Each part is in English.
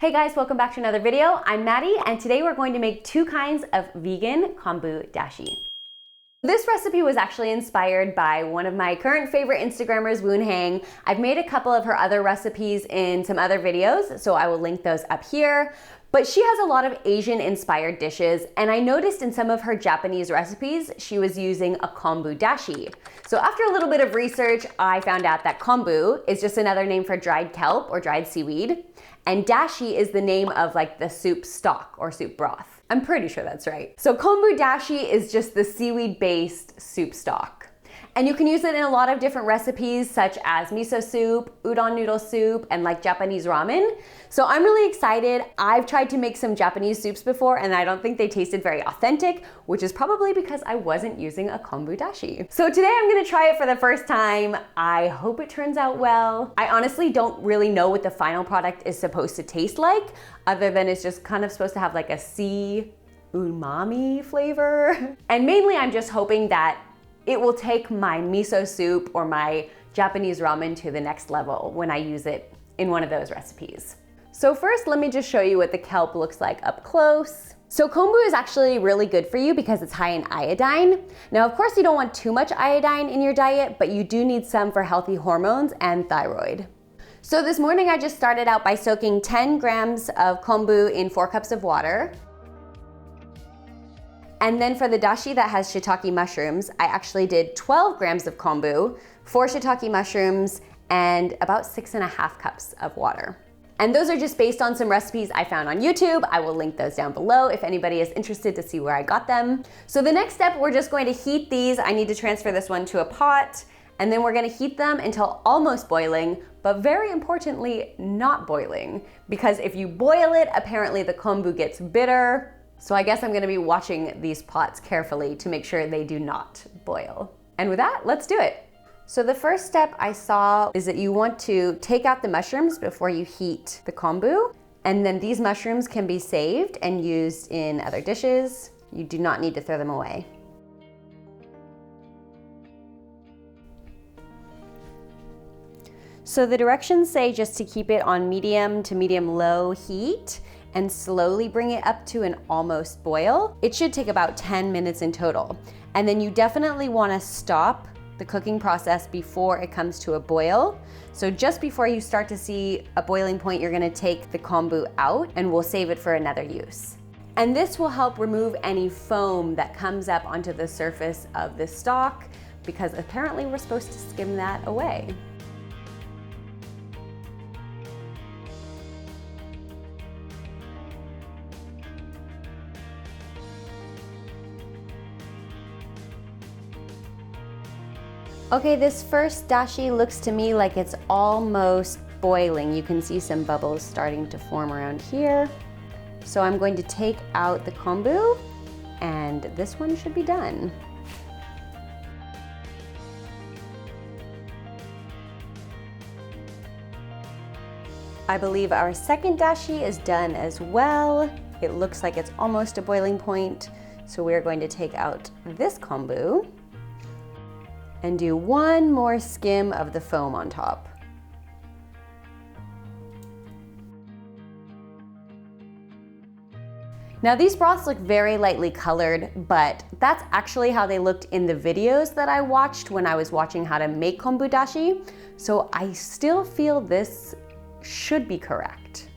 Hey guys, welcome back to another video. I'm Maddie, and today we're going to make two kinds of vegan Kombu Dashi. This recipe was actually inspired by one of my current favorite Instagrammers, Woon Hang. I've made a couple of her other recipes in some other videos, so I will link those up here. But she has a lot of Asian-inspired dishes, and I noticed in some of her Japanese recipes, she was using a Kombu Dashi. So after a little bit of research, I found out that kombu is just another name for dried kelp or dried seaweed, and dashi is the name of like the soup stock or soup broth. I'm pretty sure that's right. So Kombu Dashi is just the seaweed-based soup stock. And you can use it in a lot of different recipes such as miso soup, udon noodle soup, and like Japanese ramen. So I'm really excited. I've tried to make some Japanese soups before and I don't think they tasted very authentic, which is probably because I wasn't using a Kombu Dashi. So today I'm gonna try it for the first time. I hope it turns out well. I honestly don't really know what the final product is supposed to taste like, other than it's just kind of supposed to have like a sea umami flavor. And mainly I'm just hoping that it will take my miso soup or my Japanese ramen to the next level when I use it in one of those recipes. So first, let me just show you what the kelp looks like up close. So kombu is actually really good for you because it's high in iodine. Now, of course, you don't want too much iodine in your diet, but you do need some for healthy hormones and thyroid. So this morning, I just started out by soaking 10 grams of kombu in 4 cups of water. And then for the dashi that has shiitake mushrooms, I actually did 12 grams of kombu, 4 shiitake mushrooms, and about 6.5 cups of water. And those are just based on some recipes I found on YouTube. I will link those down below if anybody is interested to see where I got them. So the next step, we're just going to heat these. I need to transfer this one to a pot, and then we're gonna heat them until almost boiling, but very importantly, not boiling. Because if you boil it, apparently the kombu gets bitter. So I guess I'm gonna be watching these pots carefully to make sure they do not boil. And with that, let's do it. So the first step I saw is that you want to take out the mushrooms before you heat the kombu. And then these mushrooms can be saved and used in other dishes. You do not need to throw them away. So the directions say just to keep it on medium to medium-low heat and slowly bring it up to an almost boil. It should take about 10 minutes in total. And then you definitely wanna stop the cooking process before it comes to a boil. So just before you start to see a boiling point, you're gonna take the kombu out and we'll save it for another use. And this will help remove any foam that comes up onto the surface of the stock, because apparently we're supposed to skim that away. Okay, this first dashi looks to me like it's almost boiling. You can see some bubbles starting to form around here. So I'm going to take out the kombu, and this one should be done. I believe our second dashi is done as well. It looks like it's almost a boiling point. So we're going to take out this kombu and do one more skim of the foam on top. Now these broths look very lightly colored, but that's actually how they looked in the videos that I watched when I was watching how to make Kombu Dashi. So I still feel this should be correct.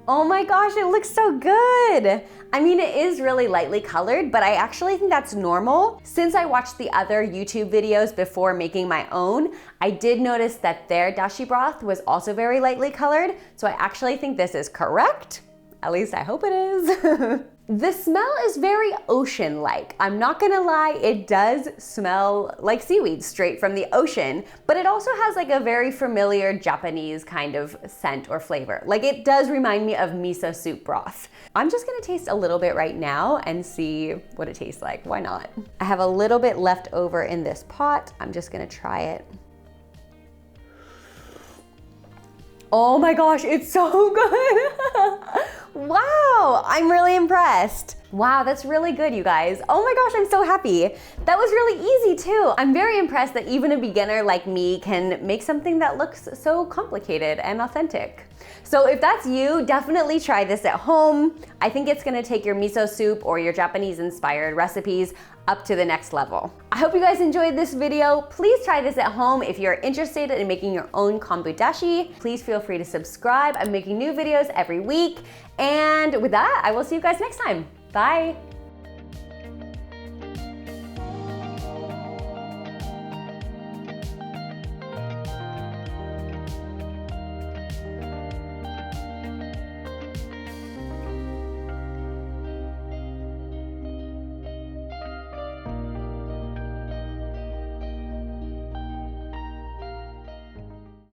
Oh my gosh, it looks so good. I mean, it is really lightly colored, but I actually think that's normal. Since I watched the other YouTube videos before making my own, I did notice that their dashi broth was also very lightly colored. So I actually think this is correct. At least I hope it is. The smell is very ocean-like. I'm not gonna lie, it does smell like seaweed straight from the ocean, but it also has like a very familiar Japanese kind of scent or flavor. Like it does remind me of miso soup broth. I'm just gonna taste a little bit right now and see what it tastes like. Why not? I have a little bit left over in this pot. I'm just gonna try it. Oh my gosh, it's so good. Wow, I'm really impressed. Wow, that's really good, you guys. Oh my gosh, I'm so happy. That was really easy too. I'm very impressed that even a beginner like me can make something that looks so complicated and authentic. So if that's you, definitely try this at home. I think it's gonna take your miso soup or your Japanese inspired recipes up to the next level. I hope you guys enjoyed this video. Please try this at home. If you're interested in making your own Kombu Dashi, please feel free to subscribe. I'm making new videos every week. And with that, I will see you guys next time. Bye.